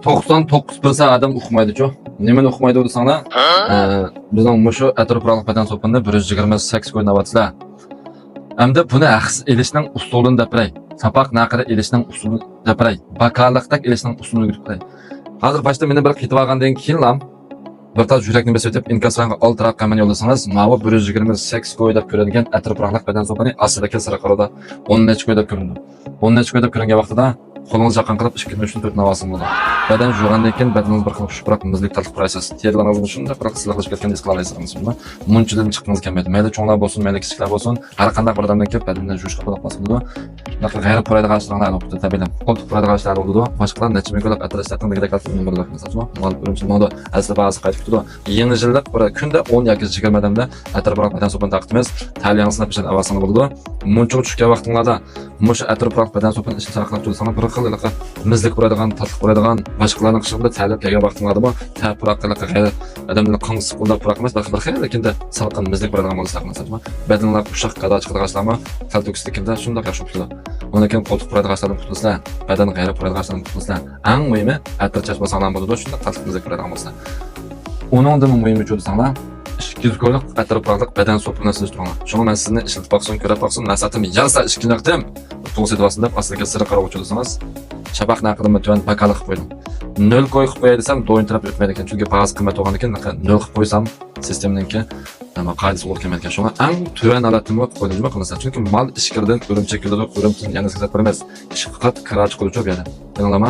99% adam uqmaydi-ku. Nimani uqmaydi desanglar, bizning mushu atrofliq badan sopini 128 ko'rinavatlar. Hamda buni aqs elishning usulini dapiray. Sapoq naqiri elishning usulini dapiray. Bakarliqdak elishning usulini o'rgatay. Hozir boshda meni bir ketib olgandan keyin ham bir taz yurakni besitib inkasanga oltirab qamani yo'llasangiz, ma'lum 128 ko'ydab ko'radigan atrofliq badan sopini aslida sira qarada 10 necha ko'ydab ko'rindi. 10 necha ko'ydab ko'ringan vaqtida qo'lingiz yaqin qilib 2-3-4 navasim bo'ladi. Badan jug'andan keyin badaningiz bir xil xushroq muzlik tatib turasiz. Terlaringizni shunday bir qisliqlashib ketgan his qilalaysiz. Munchidan chiqqingiz kelmaydi. Mayli cho'nglar bo'lsin, mayli kichiklar bo'lsin, har qanday bir odamdan kelib badandan jush qilib qolmasmidi. Bunaqa g'ayrat quraydigan ishlarni albatta tabiiy. Qo'ltiq quraydigan ishlar bo'ladi. Boshqalar necha ming ko'lab atrofdan degdek qilib bo'ladi. Masalan, mal birinchi moda asli ba'zi qaytib turadi. Yangi yilda kunda 10 yoki 20 odamda atrofroq badan sopini taqdimiz. Taliyansini pishirib avasini bo'ladi. Muncha tushgan vaqtinglarda mush atrofroq badan sopini ishni saqlab tursangiz bir xil mizlik quradigan, tatliq quradigan, boshqalarning qishida talab kelgan vaqtinglarda tapuraqliqqa g'ayrat odamlar qonsi qo'llab turaq emas, balki bir xil lekinde salqin mizlik quradigan bo'lsa masalan, badanlar qushaq qada chiqadiganlarmi, talto'kslikda shunday yaxshi bo'ladi. Undan keyin qo'ltiq quradiganlardan qutulsa, badan g'ayrat quradiganlardan qutulsa, eng muhimi atir chashmasalar bo'ladi, shunday tatliq mizlik quradigan bo'lsa. Uningdan muhimi cho'dsanglar 200 ko'ylak atrofliq badan sopini sizdirgan. Shuni men sizni ishlatib boqsin, ko'rib boqsin, nasatim yalsa ishkilardim. Bu situatsiyada aslida sira qarab o'chirsangiz, shabaq naqdimni tuvan bakaliq qo'ydim. 0 qo'yib qo'yay desam, do'yintirib o'tmaydi ekan. Chunki ba'zi qimmat bo'lgan ekan, 0 qilib qo'ysam, sistemninki nima qoidasi bo'lib kelmaydi ekan. Shunga eng tuvan olatimni qo'ydim nima qilsa. Chunki mal ishkirdan o'rimchak yo'lida o'rimchak yana sizga bermas. Ishqat qirach qilib cho'p yana. Anglama?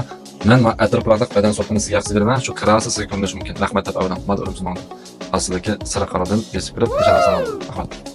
Men atrofliq badan sopini sizga yaxshi beraman, shu qirasi sizga ko'rinishi mumkin. Rahmat deb avval mal o'rimchak. Aslida sira qarabdan besib kirib, o'sha narsani